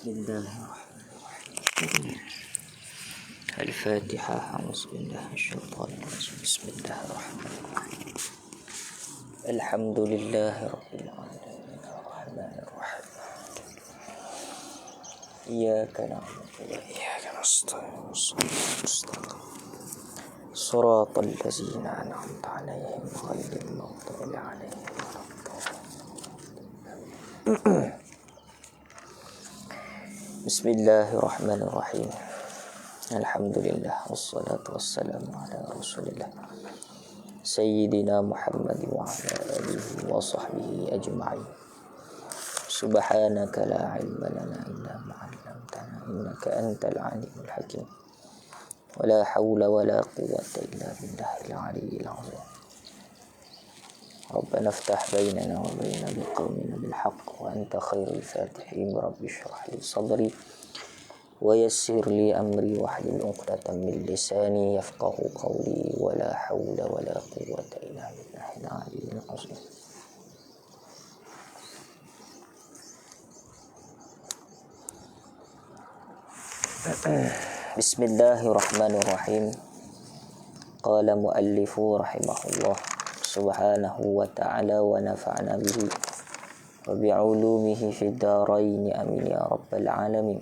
Bismillahirrahmanirrahim. Al-Fatihah. A'udzubillahi Bismillahirrahmanirrahim. Alhamdulillahi rabbil alamin. Ar-Rahmanir-Rahim. Iyyaka na'budu wa iyyaka nasta'in. Shiratal ladzina an'amta 'alaihim ghairil maghdubi 'alaihim waladdallin. Bismillahirrahmanirrahim. Alhamdulillah wassalatu wassalamu ala Rasulillah Sayyidina Muhammad wa ala alihi wa sahbihi ajma'in. Subhanaka la ilma lana illa ma 'allamtana innaka antal alimul hakim. Wa la hawla wa la quwwata illa billahil aliyyil 'azim. ربنا افتح بيننا وبين قومنا بالحق وأنت خير الفاتحين. رب اشرح لي صدري ويسر لي أمري واحلل عقدة من لساني يفقه قولي ولا حول ولا قوة إلا بالله العلي العظيم. بسم الله الرحمن الرحيم. قال مؤلف رحمه الله subhanahu wa ta'ala wa nafa'na bihi wa bi'ulumihi fid darain amin ya rabbal alamin.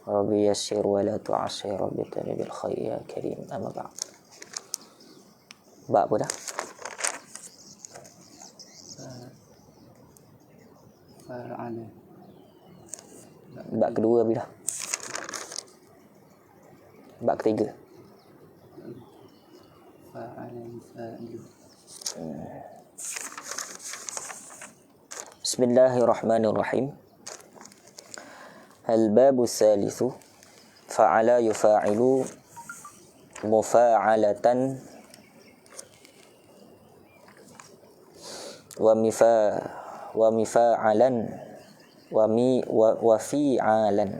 Rabbi yassir wa la tu'assir, rabbi tani bil khair ya karim. Amma ba'd. Bab apa dah? Bab kedua bila? Bab ketiga. Bismillahirrahmanirrahim. Al-babu tsalitsu fa'ala yufa'ilu mufa'alatan wa mifa'alan wa fi'alan.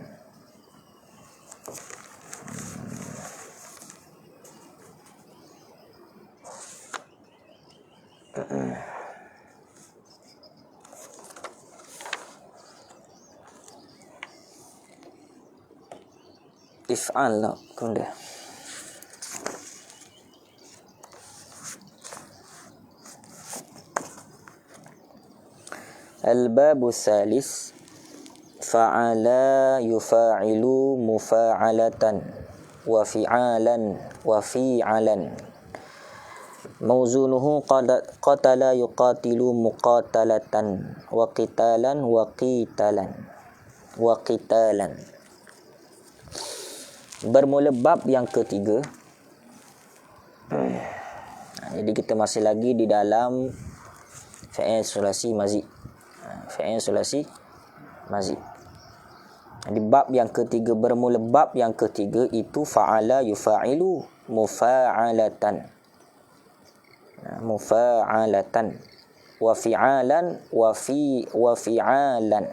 If'al lah kunda. Al-babu tsalis fa'ala yufa'ilu mufa'alatan wa fi'alan wa fi'alan. Mawzunuhu qatala yuqatilu muqatalatan wa qitalan wa qitalan wa qitalan. Bermula bab yang ketiga. Jadi kita masih lagi di dalam fi'il sulasi mazid. Fi'il sulasi mazid. Di bab yang ketiga, bermula bab yang ketiga itu fa'ala yufa'ilu mufa'alatan. Mufa'alatan wa fi'alan wa fi'alan.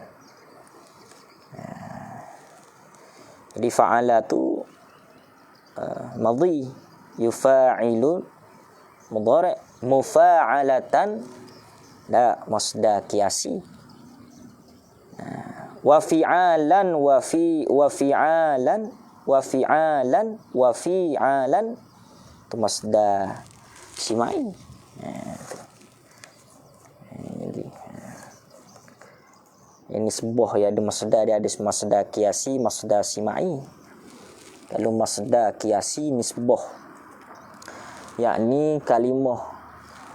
Jadi fa'ala tu madhi, yufa'ilu mudhari', mufa'alatan la masdar qiyasi, wa fi'alan wa fi'alan wa fi'alan tu masdar simai. Ini sebuah ya, ada masdar, dia ada masdar qiyasi, masdar simai. Kalau masdar qiyasi nisbah, yakni kalimah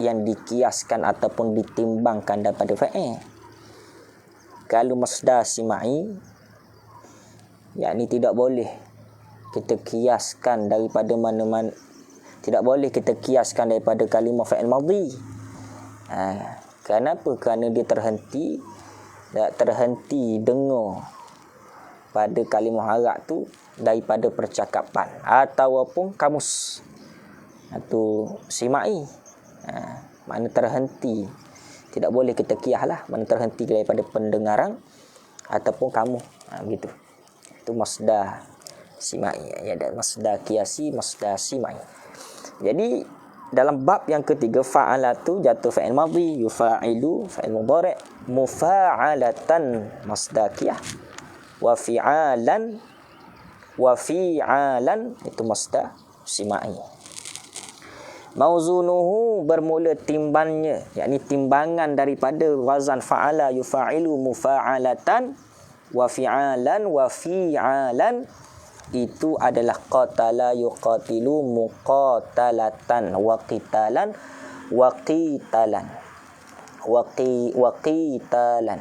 yang dikiaskan ataupun ditimbangkan daripada fa'il. Kalau masdar simai, yakni tidak boleh kita kiaskan daripada mana-mana, tidak boleh kita kiaskan daripada kalimah fa'il madhi. Kenapa? Kerana dia terhenti dengar pada kalimah Arab tu daripada percakapan ataupun kamus. Itu simai. Mana terhenti. Tidak boleh kita kias lah. Mana terhenti daripada pendengaran ataupun kamu. Begitu. Itu masdar simai. Ya, ada masdar qiyasi, masdar simai. Jadi dalam bab yang ketiga, fa'ala tu jatuh fa'il madhi, yufa'ilu fa'il mudhari', mufa'alatan masdaqiyah, wa fi'alan itu masdar simai. Mauzunuhu bermula timbannya, yakni timbangan daripada wazan fa'ala yufa'ilu mufa'alatan wa fi'alan itu adalah qatala yuqatilu muqatalatan wa qitalan wa qitalan.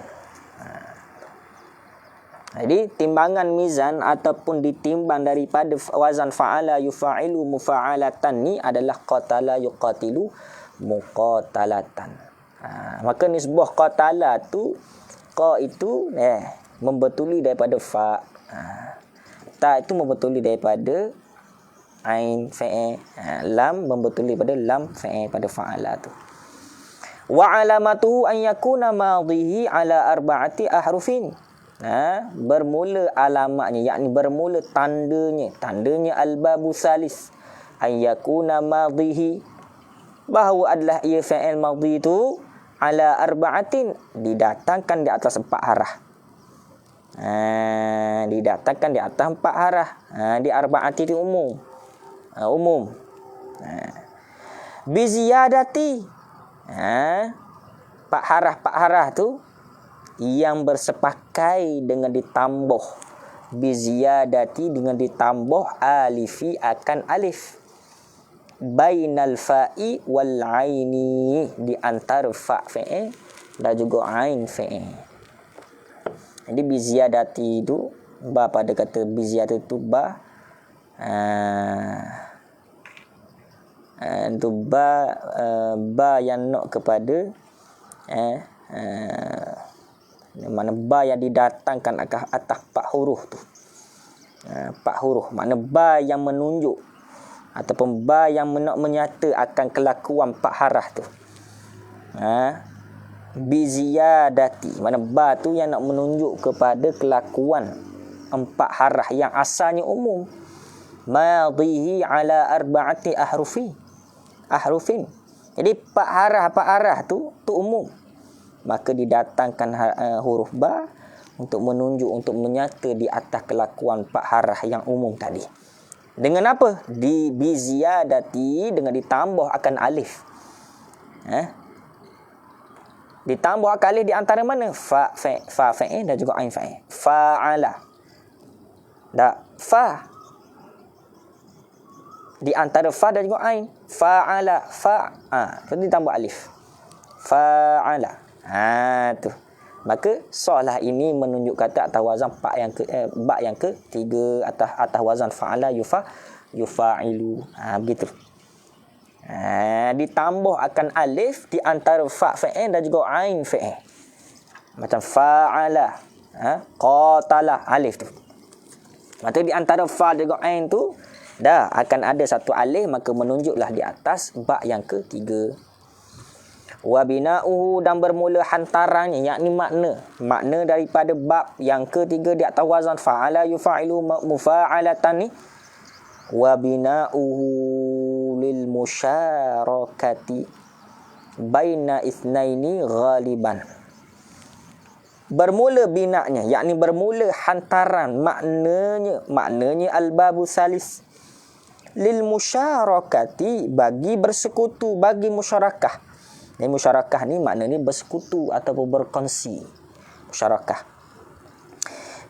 Jadi timbangan mizan ataupun ditimbang daripada wazan fa'ala yufa'ilu mufa'alatan ni adalah qatala yuqatilu muqatalatan. Maka nisbah qatala tu, qa itu membetuli daripada fa, ta itu membetuli daripada ain fa'il, lam membetuli daripada lam fa'il pada fa'ala tu. Wa alamatuhu an yakuna madhihi ala arba'ati ahrufin. Bermula alamatnya, yakni bermula tandanya al-babu salis, an yakuna madhihi, bahawa adalah ia fa'il madhi tu ala arba'atin, didatangkan di atas 4 harah. Didatangkan di atas 4 harah. Di arba'ati itu umum. Biziyadati, 4 harah tu yang bersepakai dengan ditambah, biziyadati dengan ditambah alifi akan alif, bainal fa'i wal aini, di antara fa' fa'il dan juga ain fa'il. Jadi biziyadati itu, ba pada kata biziyadati itu ba, itu ba yang nak kepada mana ba yang didatangkan atas 4 huruf tu. 4 huruf, makna ba yang menunjuk ataupun ba yang nak menyata akan kelakuan 4 harah tu. Biziyadati, mana ba tu yang nak menunjuk kepada kelakuan 4 harah yang asalnya umum. Madhihi ala arba'ati ahrufin. Jadi 4 harah tu umum. Maka didatangkan huruf ba untuk menunjuk, untuk menyata di atas kelakuan 4 harah yang umum tadi. Dengan apa? Di biziyadati, dengan ditambah akan alif. Ditambah akan alif di antara mana? Fa fa'il dan juga ain fa'il. Fa'ala. Fa. Di antara fa dan juga ain. Fa'ala. Itu ditambah alif. Fa'ala. Tu. Maka solah ini menunjuk kata atas wazan ba yang ketiga atas wazan fa'ala yufa'ilu. Begitu. Ditambah akan alif di antara fa fa'il dan juga ain fa'il. Macam fa'ala, qatala, alif tu. Maka di antara fa dan juga ain tu dah akan ada satu alif, maka menunjuklah di atas ba yang ketiga. Wa bina'uhu, dan bermula hantarannya, yakni makna daripada bab yang ketiga di atas wazan fa'ala yufa'ilu mufa'alatan ni. Wa bina'uhu lil musyarakati baina itsnaini ghaliban. Bermula bina'nya, yakni bermula hantaran, maknanya al-babu salis lil musyarakati, bagi bersekutu, bagi musyarakah. Dan musyarakah ni maknanya bersekutu ataupun berkongsi. Musyarakah.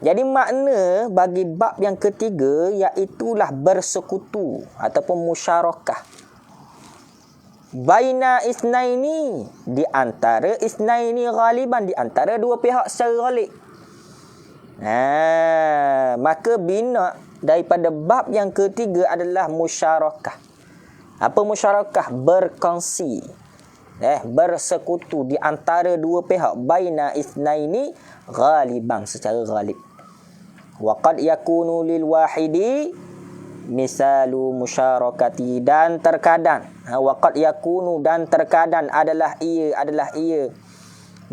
Jadi makna bagi bab yang ketiga iaitulah bersekutu ataupun musyarakah. Baina isnaini, di antara isnaini ghaliban, di antara 2 pihak secara ghalib. Maka bina daripada bab yang ketiga adalah musyarakah. Apa musyarakah? Berkongsi. Bersekutu di antara 2 pihak, baina isnaini ghaliban, secara ghalib. Wa qad yakunu lil wahidi misalu musyarakati, dan terkadang wa qad yakunu, dan terkadang adalah ia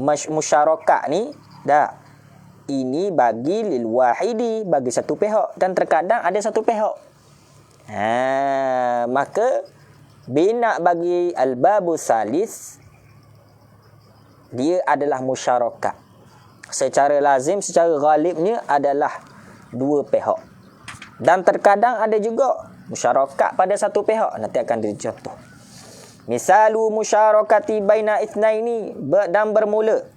musyarakah ni ini bagi lil wahidi, bagi satu pihak, dan terkadang ada satu pihak. Maka Bina bagi al-babu salis, dia adalah musyarakat. Secara lazim, secara ghalibnya adalah dua pihak. Dan terkadang ada juga musyarakat pada satu pihak. Nanti akan dicontoh. Misalu musyarakati baina itsnaini, dan bermula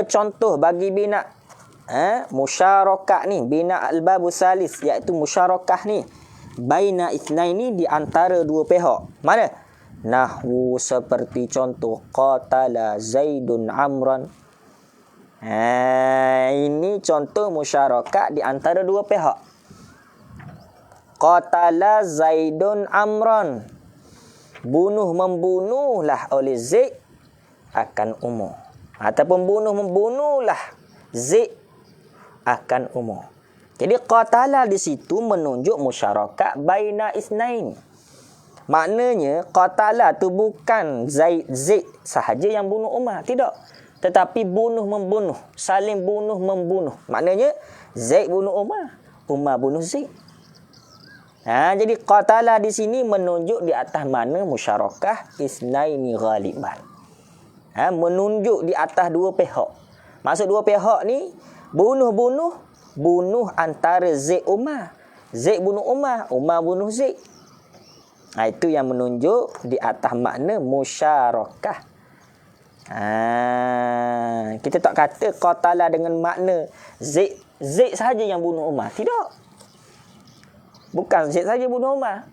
contoh bagi bina musyarakat ni, bina al-babu salis, iaitu musyarakah ni baina itsnaini, di antara dua pihak. Mana? Nahwu, seperti contoh qatala Zaidun Amran. Ini contoh musyarakat di antara dua pihak. Qatala Zaidun Amran, membunuhlah oleh Zaid akan Umar, ataupun membunuhlah Zaid akan Umar. Jadi qatala di situ menunjuk musyarakat baina isnain. Maknanya qatala tu bukan Zaid sahaja yang bunuh Umar, tidak. Tetapi membunuh, saling membunuh. Maknanya Zaid bunuh Umar, Umar bunuh Zaid. Jadi qatala di sini menunjuk di atas mana musyarakah isnaini ghaliban. Menunjuk di atas dua pihak. Maksud dua pihak ni bunuh antara Zaid Umar. Zaid bunuh Umar, Umar bunuh Zaid. Itu yang menunjuk di atas makna musyarakah. Kita tak kata qatala dengan makna Zaid sahaja yang bunuh Umar. Tidak. Bukan Zaid saja bunuh Umar.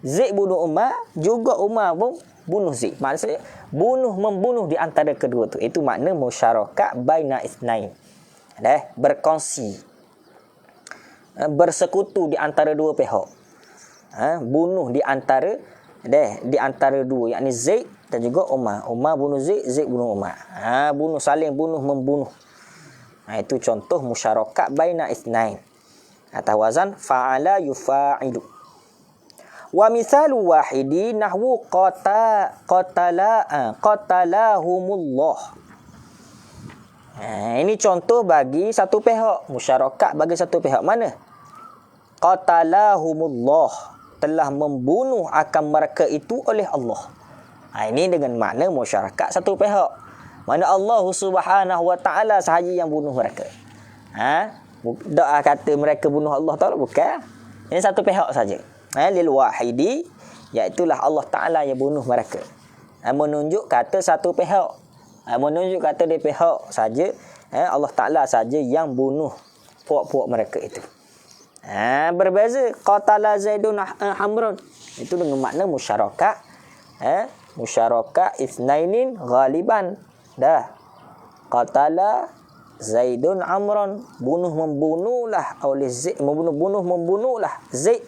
Zaid bunuh Umar, juga Umar pun bunuh Zaid. Maksudnya membunuh di antara kedua tu. Itu makna musyarakat baina isnain. Berkongsi, bersekutu di antara dua pihak. Bunuh di antara dua, yakni Zaid dan juga Umar. Umar bunuh Zaid, Zaid bunuh Umar. Saling membunuh. Itu contoh musyarakat baina isnain. Atas wazan fa'ala yufa'ilu. Wa misalu wahidi nahwu qatalahumullah. Ini contoh bagi satu pihak, musyarakat bagi satu pihak. Mana? Qatalahumullah, telah membunuh akan mereka itu oleh Allah. Ini dengan makna masyarakat satu pihak. Mana Allah Subhanahu wa taala sahaja yang bunuh mereka. Tak kata mereka bunuh Allah Taala, bukan. Ini satu pihak saja. Lil wahidi, iaitulah Allah Taala yang bunuh mereka. Menunjuk kata satu pihak. Menunjuk kata di pihak saja, Allah Taala saja yang bunuh puak-puak mereka itu. Berbeza qatala Zaidun Amran, itu dengan makna musyarakat. Musyarakat isnainin ghaliban. Qatala Zaidun Amran, membunuhlah oleh Zaid, membunuhlah Zaid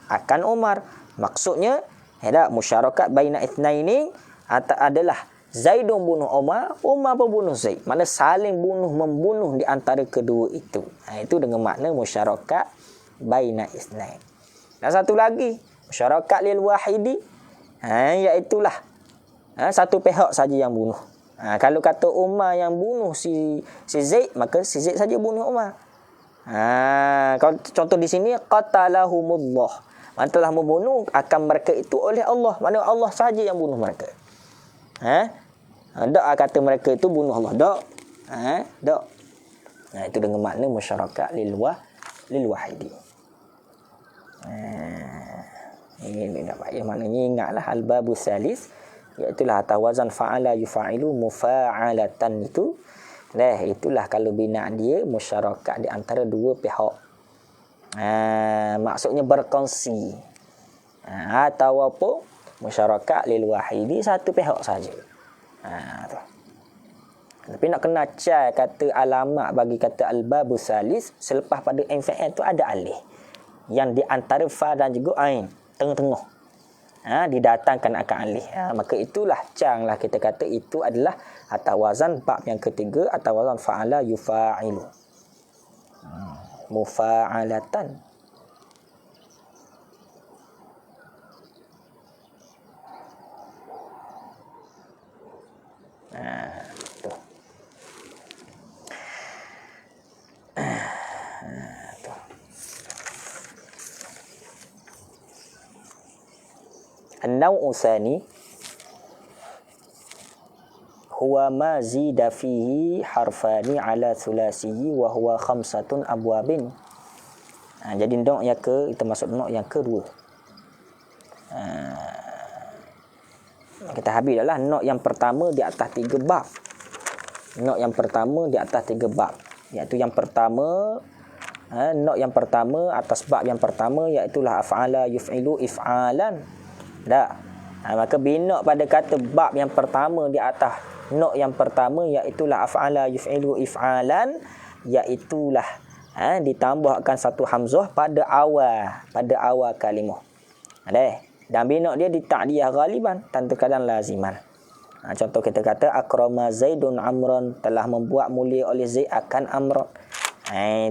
akan Umar. Maksudnya musyarakat baina itsnaini adalah Zaidun bunuh Umar, Umar pun bunuh Zaid. Makna saling membunuh di antara kedua itu. Itu dengan makna musyarakat baina itsnain. Dan satu lagi, musyarakat lil wahidi, iaitulah satu pihak saja yang bunuh. Kalau kata Umar yang bunuh si Zaid, maka si Zaid saja bunuh Umar. Kalau contoh di sini qatalahumullah, man telah membunuh akan mereka itu oleh Allah. Maknanya Allah saja yang bunuh mereka. Tak kata mereka itu bunuh Allah. Tak. Itu dengan makna masyarakat lil wahidi. Ini dapat maknanya, ingatlah al-babu salis, iaitulah atas wazan fa'ala yufa'ilu mufa'alatan itu. Itulah kalau bina dia musyarakat di antara dua pihak. Maksudnya berkongsi. Atau apa? Musyarakat lil wahidi, satu pihak saja. Tapi nak kena cai kata alamat bagi kata al-babu salis, selepas pada MFN tu ada alih yang di antara fa dan juga ain, tengah-tengah. Didatangkan akan alih. Maka itulah canglah kita kata itu adalah atas wazan bab yang ketiga, atas wazan fa'ala yufa'ilu. Mufa'alatan. Tu. Tu. An-naw'u tsani huwa ma zida fihi harfani ala thulasihi wa huwa khamsatun abwabin. Jadi nok yang kita masuk nok yang kedua. Kita habis dah lah nok yang pertama di atas 3 bab. Nok yang pertama di atas 3 bab, iaitu yang pertama nok yang pertama atas bab yang pertama, iaitu af'ala yuf'ilu if'alan. Maka bina pada kata bab yang pertama di atas nok yang pertama, iaitu af'ala yuf'ilu if'alan, iaitu ditambahkan satu hamzah pada awal kalimah. Dan bina dia di ta'diyah ghaliban dan terkadang laziman. Contoh kita kata akrama Zaidun Amran, telah membuat mulia oleh Zaid akan Amran.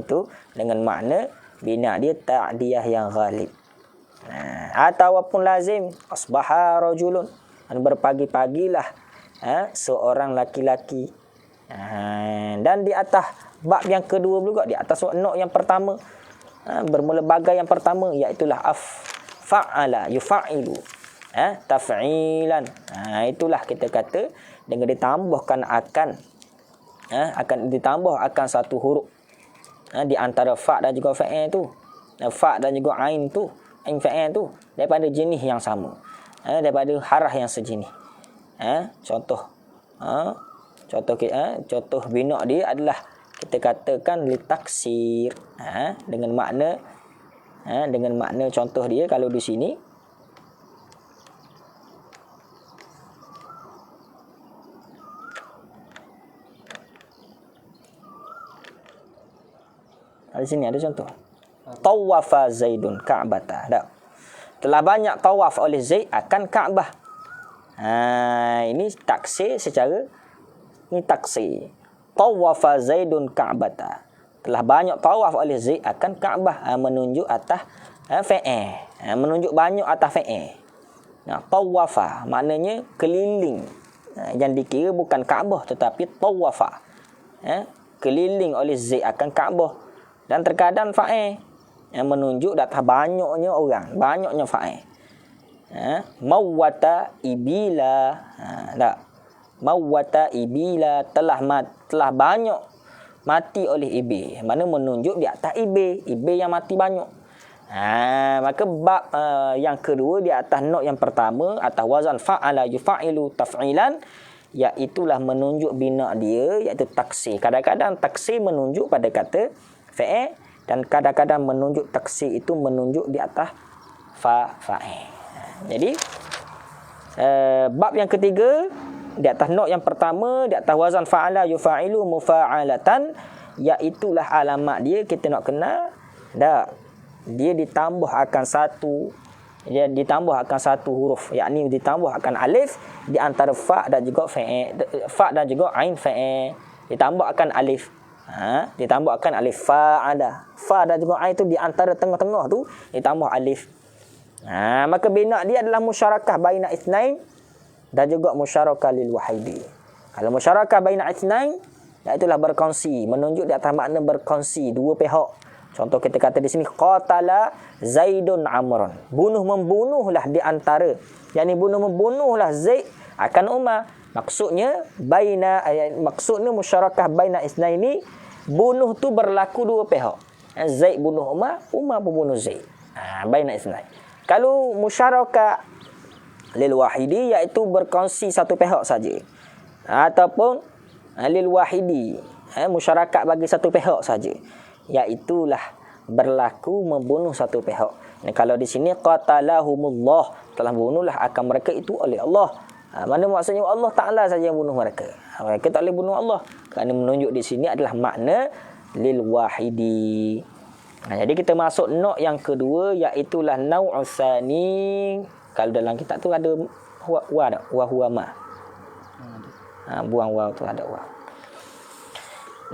Itu dengan makna bina dia ta'diyah yang ghalib. Ataupun lazim asbaha rajulun, berpagi-pagilah seorang laki-laki. Dan di atas bab yang kedua juga, di atas nok yang pertama, bermula bagai yang pertama, iaitu fa'ala yufa'ilu taf'ilan. Itulah kita kata dengan ditambahkan akan ditambah akan satu huruf di antara fa dan juga fa'il tu. Fa dan juga ain tu, ain fa'il tu daripada jenis yang sama, daripada harah yang sejenis. Contoh bina dia adalah kita katakan litaksir, dengan makna contoh dia kalau di sini ada contoh tawafa Zaidun Ka'bata. Telah banyak tawaf oleh Zaid akan Kaabah. Ini taksir secara ini taksir. Tawafa Zaidun Ka'bata. Telah banyak tawaf oleh Zaid akan Kaabah, menunjuk atas fa'il, menunjuk banyak atas fa'il. Tawafa maknanya keliling. Yang dikira bukan Kaabah tetapi tawafa, keliling oleh Zaid akan Kaabah. Dan terkadang fa'il yang menunjuk atas banyaknya orang, banyaknya fa'il. Mawwata ibila. Mawwata ibila, telah banyak mati oleh ibil. Mana menunjuk di atas ibil yang mati banyak. Maka bab yang kedua di atas nok yang pertama atas wazan fa'ala yufa'ilu taf'ilan, iaitulah menunjuk bina dia, iaitu taksir. Kadang-kadang taksir menunjuk pada kata fa'il, dan kadang-kadang menunjuk taksir itu menunjuk di atas fa'il. Jadi bab yang ketiga di atas nok yang pertama di atas wazan fa'ala yufa'ilu mufa'alatan, iaitulah alamat dia kita nak kenal. Dia ditambah akan satu huruf, yakni ditambah akan alif di antara fa dan juga fa'il, fa dan juga ain fa'il, ditambah akan alif. Ditambah akan alif fa'ala. Fa dan juga ain tu di antara tengah-tengah tu ditambah alif. Maka bina dia adalah musyarakah baina itsnain dan juga musyarakah lil wahidi. Kalau musyarakah baina itsnain, iaitulah berkongsi, menunjuk di atas makna berkongsi dua pihak. Contoh kita kata di sini qatala Zaidun Amran, membunuhlah di antara, yakni membunuhlah Zaid akan Umar. Maksudnya maksudnya musyarakah baina itsnaini, bunuh tu berlaku dua pihak. Zaid bunuh Umar pun bunuh Zaid. Baina itsnain. Kalau musyarakah lil wahidi, iaitu berkongsi satu pihak saja, ataupun lil wahidi, musyarakah bagi satu pihak saja, iaitulah berlaku membunuh satu pihak. Kalau di sini qatalahumullah, telah bunuhlah akan mereka itu oleh Allah. Mana maksudnya Allah Ta'ala saja yang bunuh mereka. Mereka tak boleh bunuh Allah. Kerana menunjuk di sini adalah makna lil wahidi. Jadi kita masuk nok yang kedua, iaitulah nau'u tsani. Kalau dalam kitab tu ada wa tak? Wa huwa ma. Buang wa tu ada wa.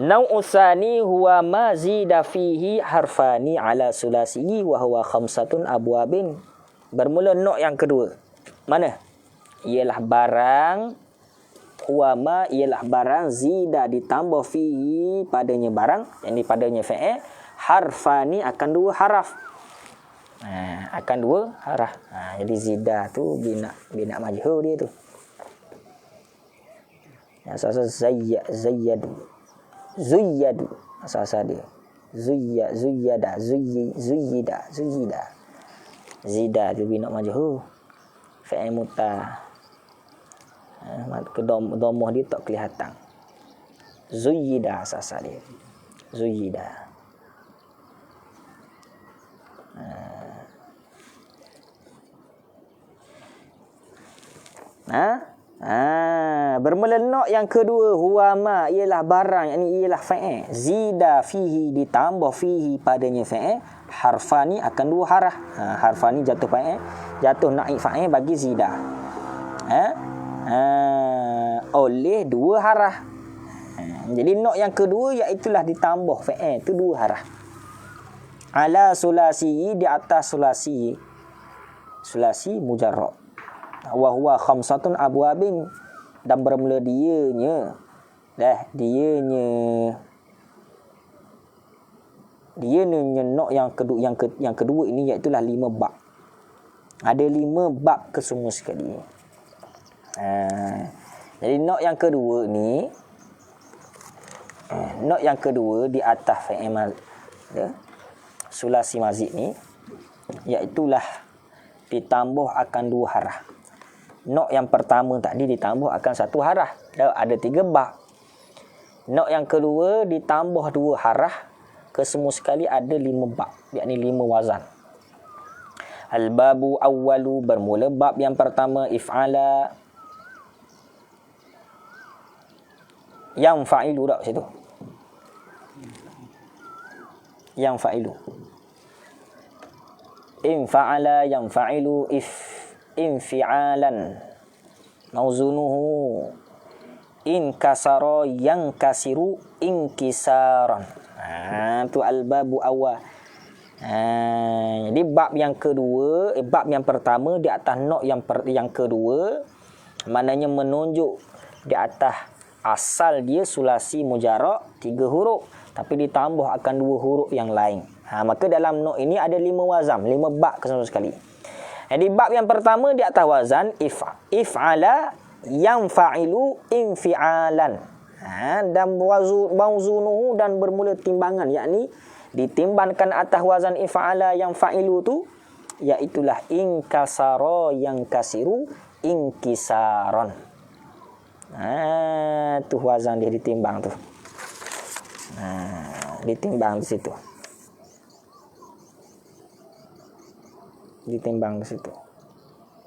Nau'u tsani huwa ma zida fihi harfani ala sulasihi wa huwa khamsatun abwabin. Bermula nok yang kedua. Mana? Ialah barang huwa ma, ialah barang zida ditambah fihi padanya barang, yakni padanya fa'il, harfani akan dua haraf. Akan dua harah. Jadi zida tu bina majhul dia tu. Asal zayyadu. Zuyyadu asal dia. Zuyyada, zuyyida. Zida tu bina majhul. Fa'il muta. Dhammah dia tak kelihatan. Zuyyida asal dia. Zuyyida. Bermula nak yang kedua huwa ma ialah barang, yakni ialah fa'il. Zida fihi ditambah fihi padanya fa'il. Harfani akan dua harah. Harfani jatuh fa'il, jatuh naib fa'il bagi zida. Oleh dua harah. Jadi nak yang kedua iaitulah ditambah fa'il tu dua harah. Ala sulasi, di atas sulasi. Sulasi mujarrad. Wa huwa khamsatun abwabin, dan bermula dianya nak yang kedua ini iaitu 5 bab. Ada 5 bab kesemua sekali. Jadi nak yang kedua ni, nak yang kedua di atas fa'il sulasi mazid ni iaitulah ditambah akan 2 harah. Nok yang pertama tadi ditambah akan 1 harah. Ada 3 bab. Nok yang kedua ditambah 2 harah. Kesemua sekali ada 5 bab, yakni 5 wazan. Al-babu awwalu, bermula bab yang pertama if'ala. Yang fa'ilu tak situ? Yang fa'ilu. Infa'ala yang fa'ilu infi'alan. Mauzunuhu inkasara yang kasiru inkisaran. Tu al-babu awal. Jadi bab yang kedua, bab yang pertama di atas nok yang kedua, maknanya menunjuk di atas asal dia sulasi mujarrad 3 huruf, tapi ditambah akan 2 huruf yang lain. Maka dalam nok ini ada 5 wazan, 5 bab kesemua sekali. Jadi bab yang pertama di atas wazan if'ala yang fa'ilu infi'alan. Dan mauzunuhu, dan bermula timbangan, yakni ditimbangkan atas wazan if'ala yang fa'ilu tu, iaitulah inkasara yang kasiru inkisaran. Tu wazan dia ditimbang tu. Ditimbang di situ. Ditimbang di situ.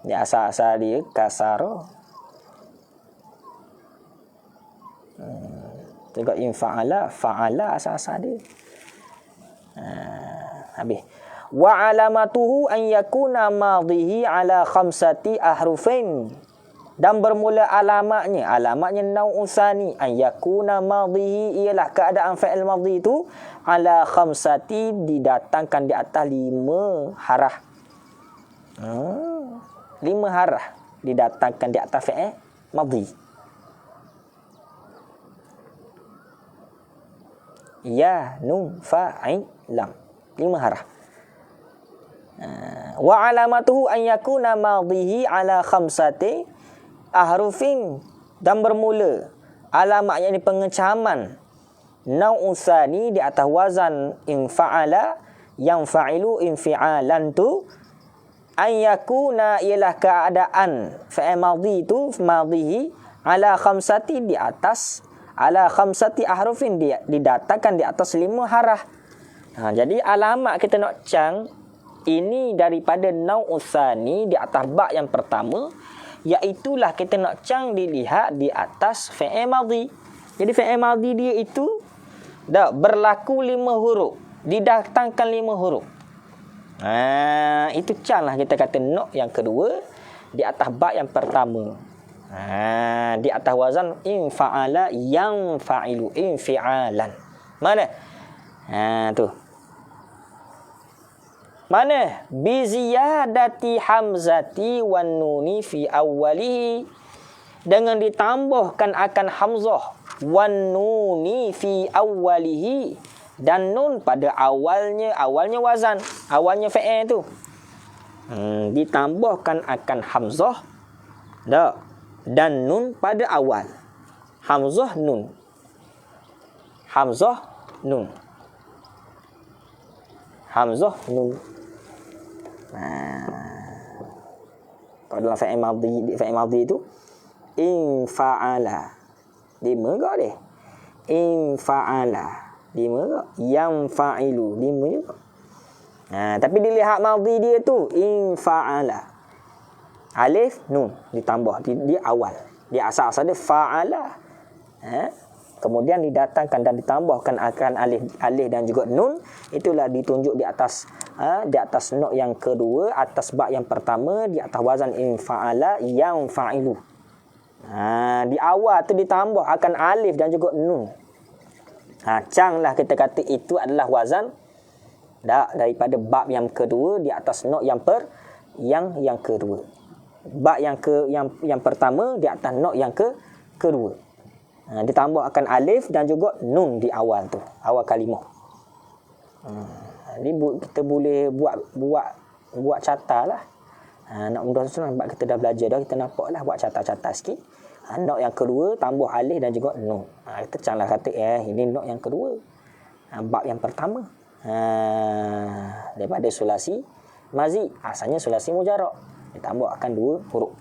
Di asal-asal dia kasara. Juga infa'ala, fa'ala asal-asal dia. Habis. Wa alamatuhu an yakuna madhihi ala 5 ahrufin. Dan bermula alamatnya nau'u tsani an yakuna madhihi, ialah keadaan fa'il madhi itu ala 5 didatangkan di atas 5 harah. 5 harah didatangkan di atas fa'il madhi. Ya, nun, fa, ain, lam. 5 harah. Wa alamatuhu an yakuna madhihi ala 5 ahrufin, dan bermula alamat yakni pengecaman nau'u tsani di atas wazan infa'ala yang fa'ilu infi'alan tu, an yakuna ialah keadaan fa'il madhi tu madhihi ala 5 di atas ala 5 ahrufin, didatangkan di atas 5 harah. Jadi alamat kita nak cang ini daripada nau'u tsani di atas bab yang pertama, iaitulah kita nak cang dilihat di atas fi'il madhi. Jadi fi'il madhi dia itu dah berlaku 5 huruf, didatangkan 5 huruf. Itu cang lah kita kata nak yang kedua di atas bab yang pertama. Di atas wazan infa'ala yang fa'ilu infi'alan. Mana? Tu. Mana? Bi ziyadati hamzati wan nuni fi awwalihi, dengan ditambahkan akan hamzah wan nuni fi awwalihi, dan nun pada awalnya wazan, awalnya fa'il tu. Ditambahkan akan hamzah dan nun pada awal. Hamzah nun. Hamzah nun. Hamzah nun. Kalau dalam fi'il madhi itu in fa'ala. 5 ke dia? In fa'ala. 5 ke? Yang fa'ilu. 5 juga. Tapi dilihat madhi dia tu in fa'ala. Alif nun ditambah di awal. Di asal-asal dia fa'ala. Kemudian didatangkan dan ditambahkan akan alif dan juga nun, itulah ditunjuk di atas nuk yang kedua, atas ba yang pertama, di atas wazan in fa'ala yang fa'ilu. Di awal tu ditambah akan alif dan juga nun. Canglah kita kata itu adalah wazan daripada bab yang kedua di atas nuk yang kedua. Bab yang pertama di atas nuk yang kedua. Ditambah akan alif dan juga nun di awal tu, awal kalimah. Jadi kita boleh buat catatlah. Nak mudah senang sebab kita dah belajar dah, kita nampaklah buat catat sikit. Nuk yang kedua tambah alif dan juga nun. Kita canlah kata ini nuk yang kedua. Bab yang pertama. Daripada sulasi mazi, asalnya sulasi mujarrad. Ditambah akan 2 huruf.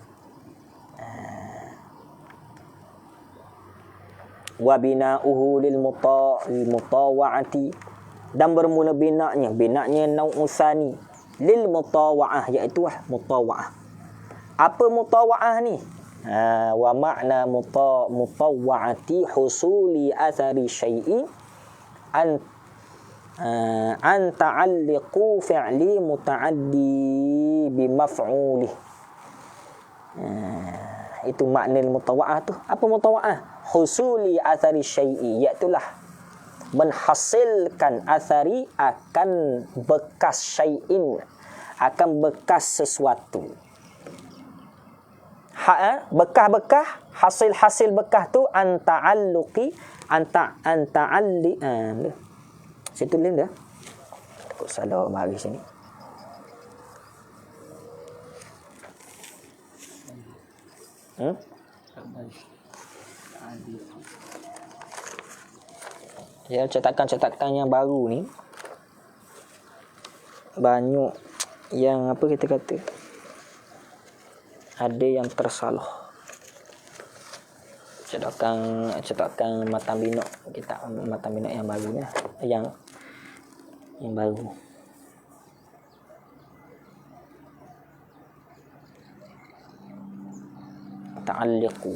Wa bina'uhu lil mutawa'ati, dan bermula binanya nau'u tsani lil mutawa'ah, iaitu mutawa'ah. Apa mutawa'ah ni? Wa ma'na mutawa'ati husuli athari syai'i an ta'alliqu fi'li muta'addi bi maf'ulih. Itu makna mutawa'ah tu. Apa mutawa'ah? Husuli athari syai'i, iaitulah menhasilkan athari akan bekas syai'in, akan bekas sesuatu. Bekas-bekas, hasil-hasil bekas tu anta'alluqi anta'alli. Saya tulis dah. Takut salah bagi sini. Ya, cetakan-cetakan yang baru ni banyak yang apa kita kata, ada yang tersalah. Cetakan Matan Binok, kitab Matan Binok yang baru ni, yang baru. Ta'alliqu.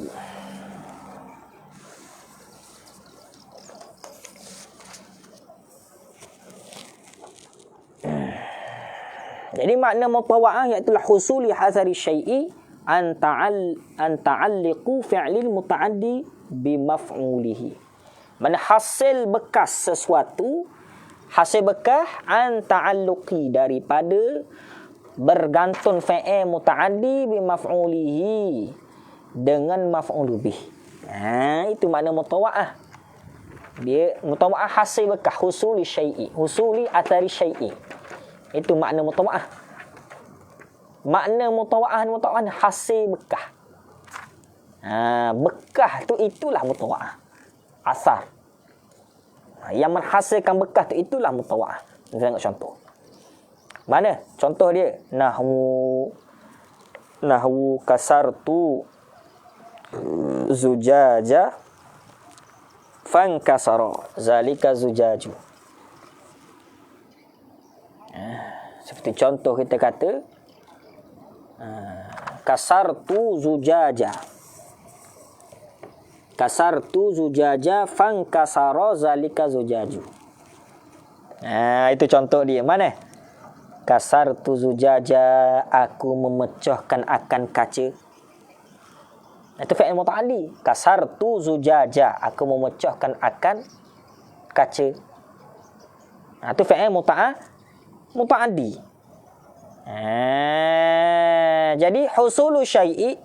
Jadi makna mutawa'ah iaitu husuli hasari syai'i an ta'alliqu fi'lil muta'addi bi maf'ulihi. Mana hasil bekas sesuatu, hasil bekas an ta'alluqi, daripada bergantung fi'il muta'addi bi maf'ulihi, dengan maf'ul bih. Itu makna mutawa'ah. Dia mutawa'ah hasil bekas, husuli syai'i, husuli athari syai'i. Itu makna mutawa'ah. Makna mutawa'ah hasil bekas. Bekas tu itulah mutawa'ah. Asar. Yang menghasilkan bekas tu itulah mutawa'ah. Kita tengok contoh. Mana? Contoh dia. Nahwu kasartu zujaja fankasara zalika zujaju. Seperti contoh kita kata kasartu zujaja fankasara zalika zujaju. Itu contoh dia. Mana? Kasartu zujaja, aku memecahkan akan kaca. Itu fi'il muta'addi. Kasartu zujaja, aku memecahkan akan kaca. Itu fi'il muta'addi. Jadi husulu syai'i,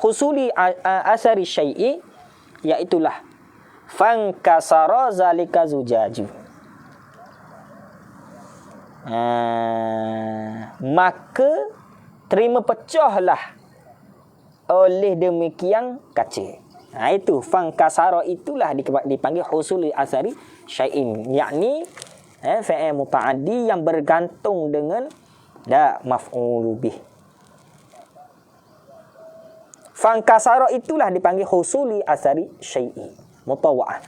husuli asari syai'i, iaitulah fankasara zalika zujaju. maka terima pecahlah oleh demikian kaca. Itu fankasara, itulah dipanggil husul asari syai'in, yakni fi'il muta'addi yang bergantung dengan maf'ul bih. Fankasara itulah dipanggil husuli asari syai'i mutawa'ah.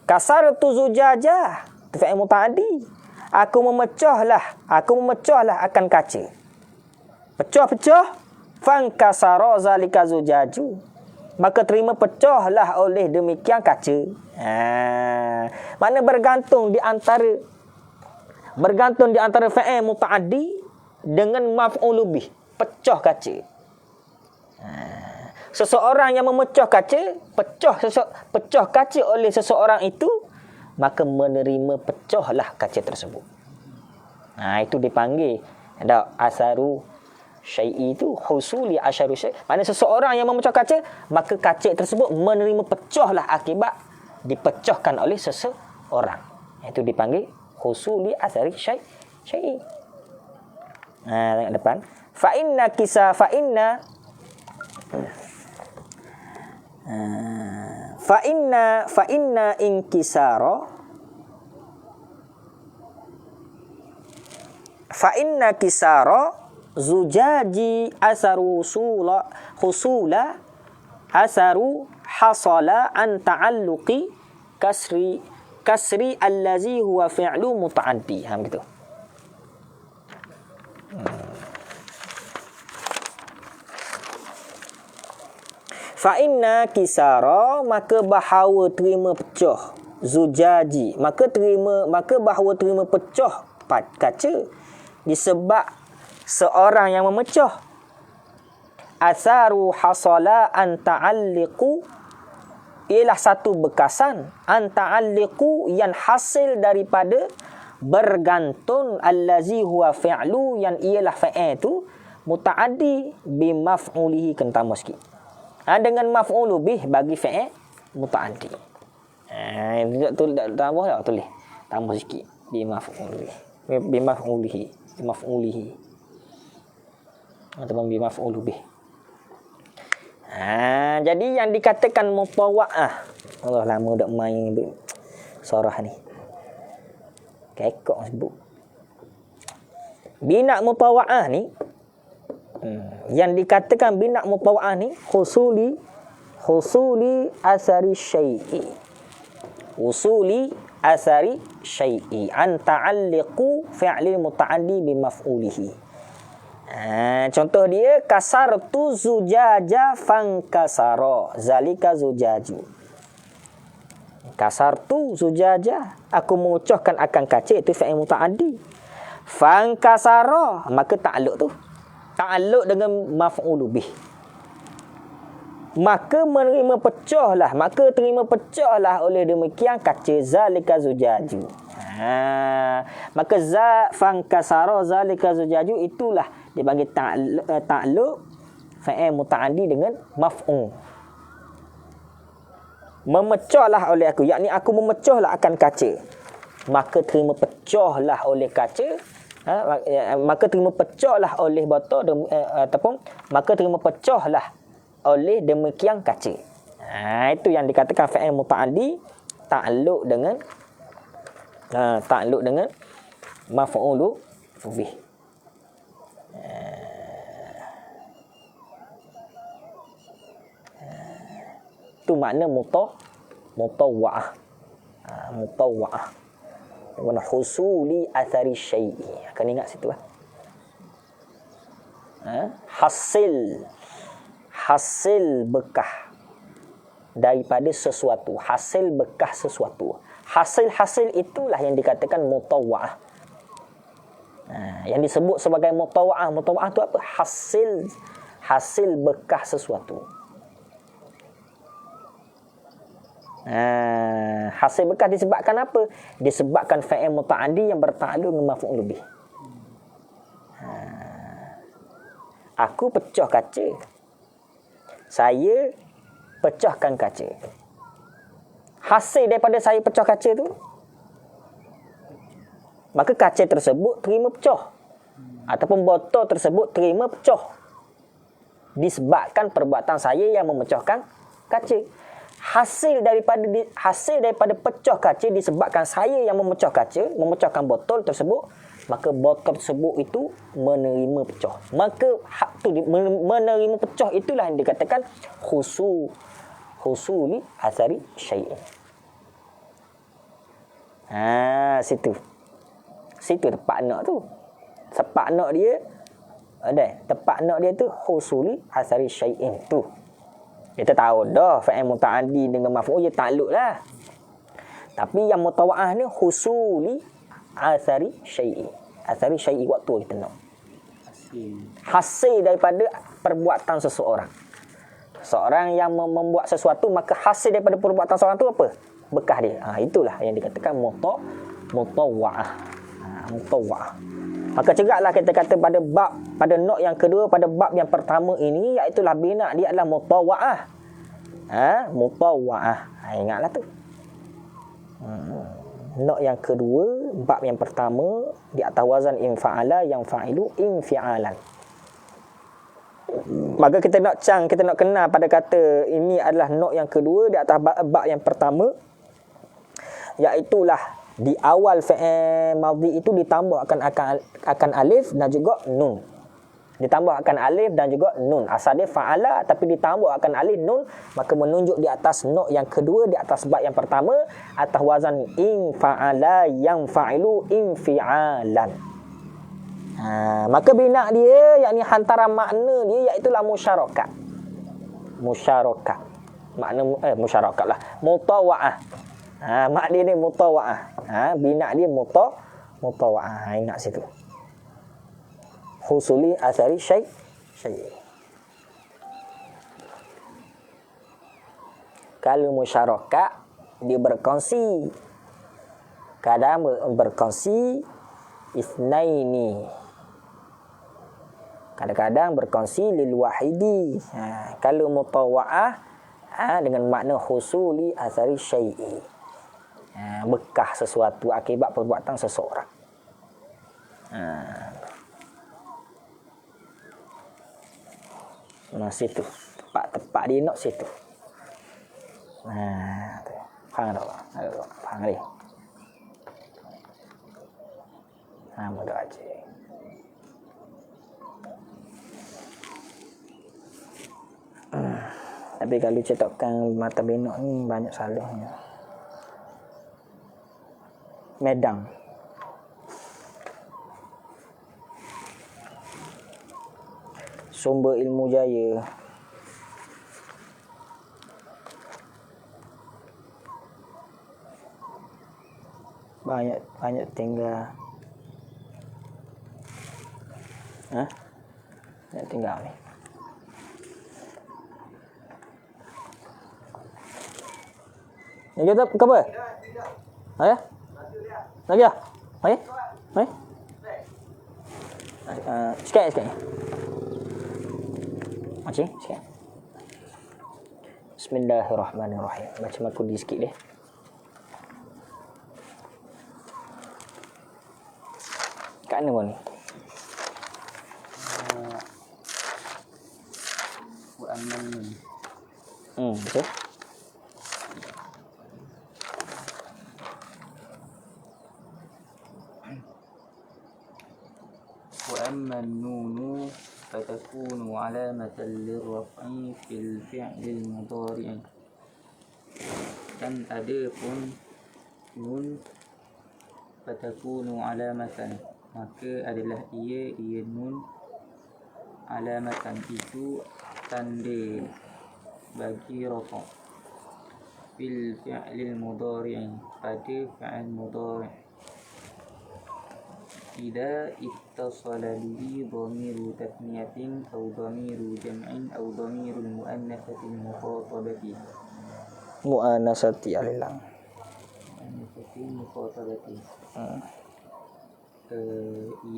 Kasartu zujajah, fi'il muta'addi. Aku memecahlah akan kaca. Pecah-pecah, fankasara zalika zujaju, maka terima pecahlah oleh demikian kaca. Mana bergantung di antara fi'il muta'addi dengan maf'ul bih, pecah kaca. Seseorang yang memecah kaca, pecah kaca oleh seseorang itu, maka menerima pecahlah kaca tersebut. Itu dipanggil asaru syai'i, itu husuli asyaru syai'. Maksudnya seseorang yang memecah kaca, maka kaca tersebut menerima pecahlah akibat dipecahkan oleh seseorang. Itu dipanggil husuli asari syai'i. Tengok depan. Fa inna kisara zujaji asaru husula asaru hasala an ta'alluqi kasri allazi huwa fi'lu muta'addi. Gitu. Fa inna kisara, maka bahawa terima pecah, zujaji, maka bahawa terima pecah kaca disebab seorang yang memecah. Asaru hasala an ta'alliqu, ialah satu bekasan, an ta'alliqu yang hasil daripada bergantung, allazi huwa fi'lu, yang ialah fa'il tu muta'addi bi maf'ulihi, kentama sikit. Dengan maf'ulu bih bagi fi'il muta'addi. Tambah tak tulis. Tambah sikit bi maf'ulihi. Ataupun bi maf'ulu bih. Jadi yang dikatakan mutawa'ah. Allah, lama dak main sorah ni. Kekok sebut. Bina mutawa'ah ni, yang dikatakan bina mutawa'ah ni husuli asari syai'i. Husuli asari syai'i an ta'alliqu fi'li muta'addi bi maf'ulihi. Contoh dia, kasartu zujaja fankasara zalika zujaju. Kasartu zujaja, aku memecahkan akan kaca, itu fi'il muta'addi. Fankasara, maka ta'alluq tu ta'alluq dengan maf'ul bih. Maka terima pecahlah oleh demikian kaca, zalika zujaju. Maka fankasara zalika zujaju, itulah dipanggil ta'alluq fa'il muta'addi dengan maf'ul. Memecahlah oleh aku, yakni aku memecahlah akan kaca, maka terima pecahlah oleh kaca. Maka terima pecahlah oleh bata, ataupun maka terima pecahlah oleh demikian kaca. Itu yang dikatakan fi'il muta'addi ta'alluq dengan maf'ulu bih. Itu makna mutawa'ah. Wa husuli athari syai'i. Akan ingat situ hasil bekah daripada sesuatu, hasil bekah sesuatu. Hasil itulah yang dikatakan mutawa'ah. Yang disebut sebagai mutawa'ah. Mutawa'ah tu apa? Hasil bekah sesuatu. Hasil bekah disebabkan apa? Disebabkan fa'il muta'addi yang berta'alluq dengan maf'ul bih. Aku pecah kaca, saya pecahkan kaca. Hasil daripada saya pecah kaca tu, maka kaca tersebut terima pecah. ataupun botol tersebut terima pecah disebabkan perbuatan saya yang memecahkan kaca. Hasil daripada pecah kaca disebabkan saya yang memecah kaca, memecahkan botol tersebut, maka botol tersebut itu menerima pecah. Maka hak tu menerima pecah itulah yang dikatakan husuli athari syai'in. Situ tepat nak tu. Sepak nak dia tepat nak dia tu husuli athari syai'in tu. Kita tahu dah fa'il muta'addi dengan maf'ul dia takluk lah. Tapi yang mutawa'ah ni husuli athari syai'i. Athari syai'i waktu kita nak. Hasil daripada perbuatan seseorang. Seorang yang membuat sesuatu, maka hasil daripada perbuatan seorang tu apa? Bekas dia. Itulah yang dikatakan mutawa'ah. Mutawa'ah. Maka cegaklah kita kata pada not yang kedua, pada bab yang pertama ini, iaitulah bina dia adalah mutawa'ah. Mutawa'ah. Ingatlah tu. Not yang kedua, bab yang pertama, di atas wazan infa'ala, yang fa'ilu infi'alan. Maka kita nak kenal pada kata ini adalah not yang kedua di atas bab yang pertama, iaitulah di awal fi'il madhi itu ditambah akan alif dan juga nun. Ditambah akan alif dan juga nun. Asal dia fa'ala tapi ditambah akan alif nun, maka menunjuk di atas not yang kedua di atas bab yang pertama atas wazan in fa'ala yang fa'ilu infi'alan. Maka bina dia yakni hantaran makna dia iaitulah musyarakat. Makna musyarakat lah. Mutawa'ah. Mak dia ni mutawa'ah. Bina dia mutawa'ah. Ingat situ. Husuli athari syai'. Kalau musyarakat dia berkongsi. Kadang berkongsi isnaini. Kadang-kadang berkongsi lil wahidi. Kalau mutawa'ah dengan makna husuli athari syai'i. Bekas sesuatu akibat perbuatan seseorang. Situ tepat dia nak situ. Faham tak? Faham ni. Mudah aja. Tapi kalau cetakkan mata benok ni banyak salahnya. Medang. Sumber ilmu jaya. Banyak tinggal. Banyak tinggal ni. Ni kita ke apa? Ya? Lagi ah? Mai? Sikit. Macam sikit. Bismillahirrahmanirrahim. Macam aku di sikit deh. Kat mana pun ni? Betul. وأما النون فتكون علامة للرفع في الفعل المضارع. Dan ada pun nun fatakunu alamatan, maka adalah ia nun alamatan itu tanda bagi rafa fil fi'lil mudhari' pada fi'il mudhari' idza ittasala bihi dhamiru tathniyatin aw dhamiru jam'in aw dhamirul muannatsatil mukhatabati muannasati alilang mukhatabati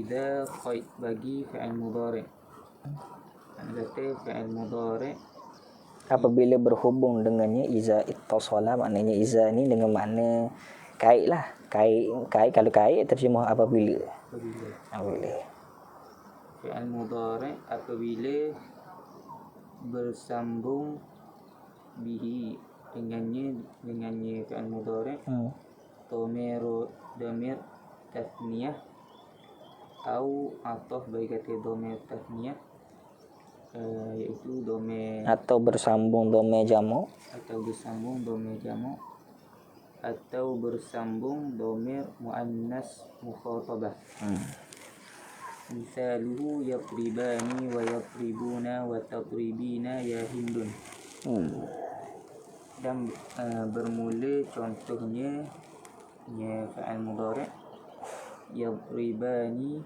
idza qaid bagi fi'il mudhari'. Kata fi'il mudhari' apabila berhubung dengannya iza ittasala, maknanya iza ni dengan makna kait lah. Kait kalau kait terjemah apabila. fi'il mudhari' apabila bersambung bihi dengannya fi'il mudhari' domir tasniyah atau ataf bagi kata domir tasniyah, iaitu domir atau bersambung domir jamak atau bersambung domir jamak atau bersambung domir muannas mukhatabah. Misaluhu yatribani wa yatribuna wa tatribina ya hindun. Dan bermula contohnya ya fa'al mudhari' yatribani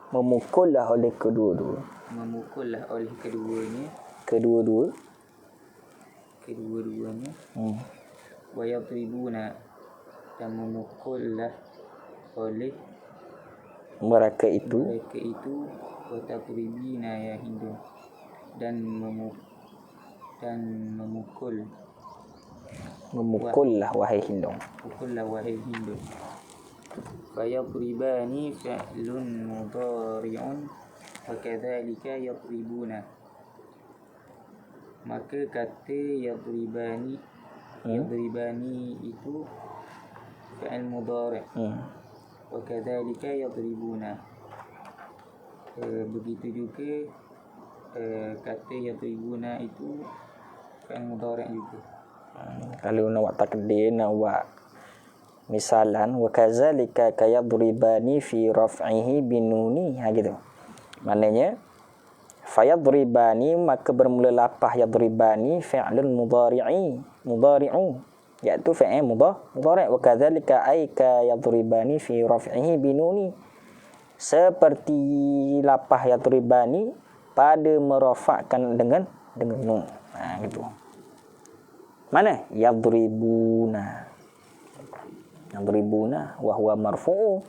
memukullah oleh kedua-dua memukullah oleh keduanya wa yatribuna dan memukullah oleh mereka itu wa tatribina ya hindun dan memukullah wahai hindung. Fa yatribani fi'lun mudhari'un wa kadzalika yatribuna. Maka kata yatribani itu fi'il mudhari'. Wa kadzalika yatribuna. Begitu juga kata yatribuna itu fi'il mudhari' juga. Kalau nak buat takdir, nak buat misalan wa kadzalika kayadribani fi raf'ihi binuni, gitu. Maknanya fayadribani, maka bermula lapah yadribani fi'lun mudhari'u, iaitu fi'il mudhari'. Wa kadzalika ay kayadribani fi raf'ihi binuni, seperti lapah yadribani pada merafakkan dengan nun. Gitu. Mana yadribuna wa huwa marfu'u,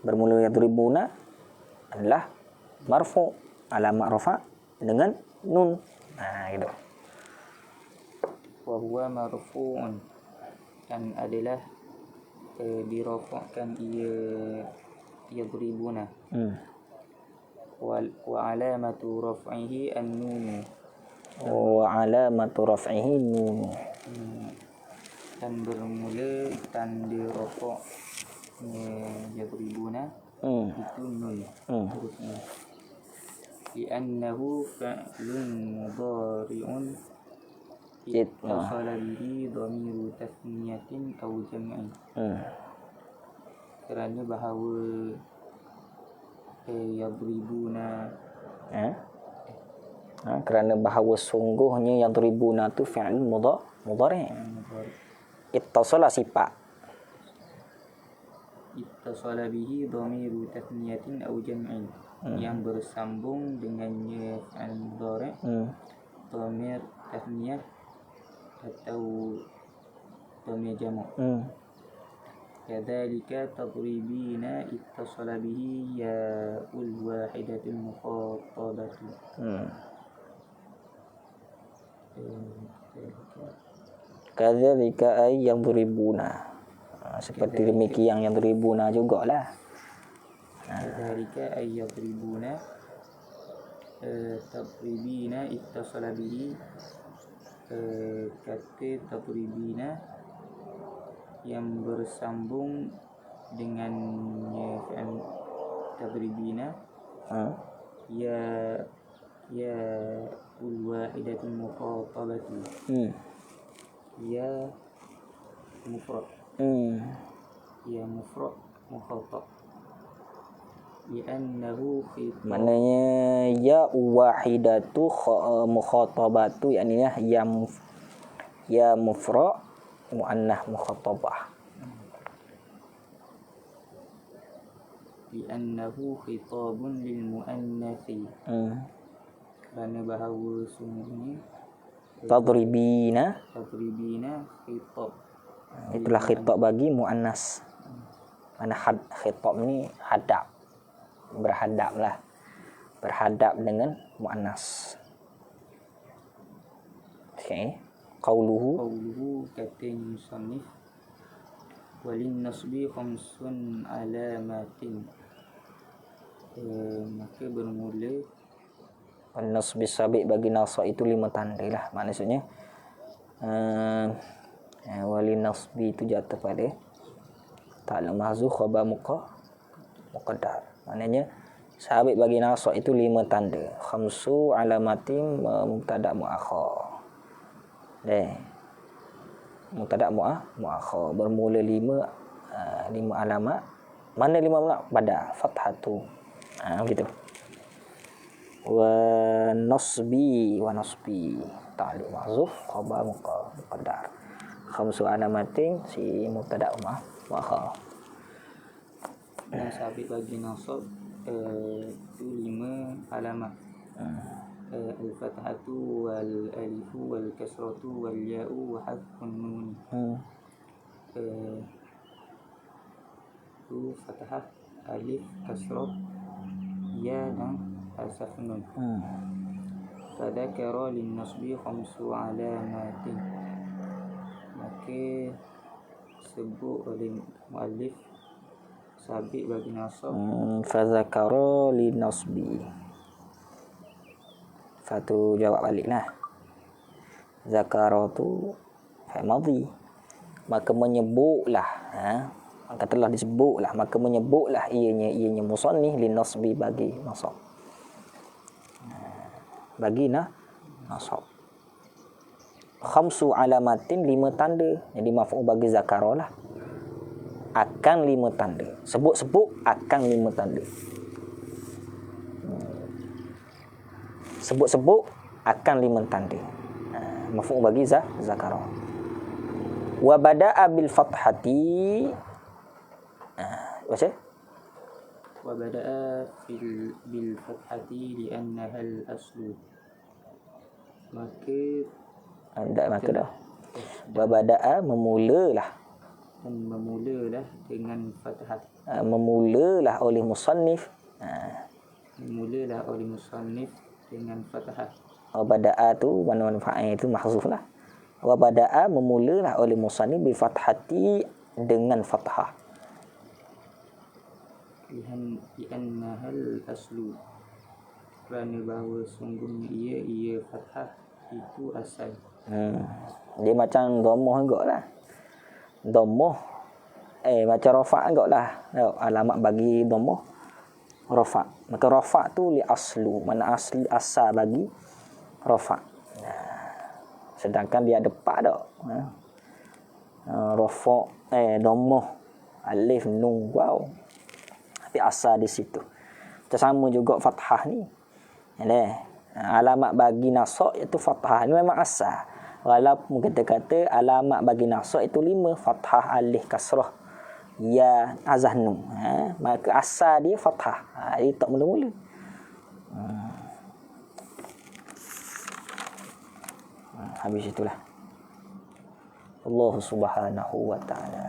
bermula yadribuna adalah marfu', alamat rafa' dengan nun. Gitu. Wa huwa marfu'un, dan adalah dirafa'kan ia yadribuna. Wa alamatu raf'ihi an-nun. Wa alamatu raf'ihi nun. Dan bermula tanda rafa' yadribuna itu nun. Terusnya li'annahu fi'lun mudhari'un ittasala bihi dhamiru tasniyatin aw jam'in. Kerana bahawa yadribuna kerana bahawa sungguhnya yadribuna tu fi'il mudhari'. Ittasala sifat, ittasala bihi dhamiru tasniyatin aw jam'in, yang bersambung dengannya fi'il mudhari', dhamir tasniyah atau dhamir jamak. Kadzalika tadribina ittasala bihi ya'ul wahidatul mukhatabati. Kadzalika ay yadribuna, seperti demikian yang yadribuna jugalah. Kadzalika ay yadribuna tadribina ittasala bihi, kata tadribina yang bersambung dengannya fi'il tadribina ya ul wahidatul mukhatabati. Ya mufrad. Ya mufrad mukhatab. Li'annahu khitab. Maknanya ya wahidatu mukhatabatu, yakni ya mufrad muannah mukhatabah. Li'annahu khitabun lil muannatsi. Kerana bahawa sungguhnya tadribina khitab, itulah khitab bagi muannas. Mana khitab ni berhadap dengan muannas. Okey, qauluhu katanya musannif walin nasbi khamsun alamatin. maka bermula Nasbi sabit bagi nasab itu 5 tanda lah. Maksudnya wali nasbi itu jatuh pada ta'ala mahzuf khabar muqaddar. Maknanya sabit bagi nasab itu 5 tanda. Khamsu alamatin mubtada muakhar. Mubtada muakhar bermula 5 alamat. Mana 5 alamat? Pada fathatu. Begitu. Wa nasbi ta'liq mahzuf khabar muqaddar. Khamsu alamatin si mubtada muakhar. Dan sabit bagi nasab itu 5 alamat. Al-fathatu wal alifu wal kasratu wal ya'u wa hadfun nun. Itu fathah, alif, kasrah, ya dan hasaf nun. Fadzakara lin nasbi khamsu alamatin. Maka sebut oleh muallif sabit bagi nasab. Fadzakara lin nasbi. Satu jawab baliklah. Zakara tu fi'il madhi. Maka menyebutlah, maka telah disebutlah, maka menyebutlah ianya musannif lin nasbi bagi nasab. Bagi nasab. Khamsu alamatin 5 tanda. Jadi maf'ul bagi zakara lah. Akan 5 tanda. Sebut-sebut akan 5 tanda. Sebut-sebut akan 5 tanda. Maf'ul bagi zakara. Wa bada'a bil fathati. Baca? Wa bada'a bil fathati li'annaha al-aslu. Maka dah. Wa bada'a memulalah. Dan memulalah dengan fathah. Memulalah oleh musannif. Memulalah oleh musannif dengan fathah. Wa bada'a tu mana fa'il itu mahzuf lah. Wa bada'a memulalah oleh musannif bi fathati dengan fathah. Li'annahal aslu. Kerana bahawa sungguhnya ia fathah itu asal. Dia macam dhammah juga lah. Dhammah macam rafa' juga lah. Alamat bagi dhammah rafa'. Maka rafa' tu li aslu. Mana asli asal bagi rafa'. Sedangkan dia ada pak tak. Rafa' dhammah alif nun waw. Tapi asal di situ. Macam sama juga fathah ni. Alamat bagi nasab iaitu fathah. Ini memang asal. Walaupun kata-kata alamat bagi nasab itu 5. Fathah, alif, kasrah, ya, azah, nun. Maka asal dia fathah. Dia tak mula-mula. Habis itulah. Allah Subhanahu wa ta'ala.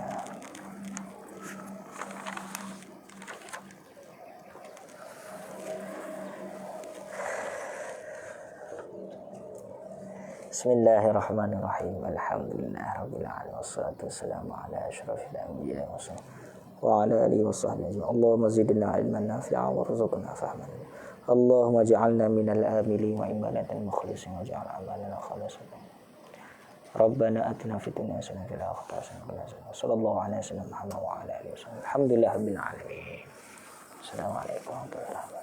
Bismillahirrahmanirrahim. Alhamdulillahirabbil alamin. Wassalatu wassalamu ala asyrafil anbiya'i wa ala alihi washabbihi ajma'in. Allahumma zidna ilman nafi'an warzuqna fahman. Allahumma ij'alna minal amilin wa ibadatil mukhlisin waj'al amalana khalisan. Rabbana atina fid dunya hasanatan wa fil akhirati hasanatan wa qina adzabannar. Sallallahu alaihi wasallam Muhammad wa ala alihi wasallam. Alhamdulillahirabbil alamin. Assalamualaikum warahmatullahi wabarakatuh.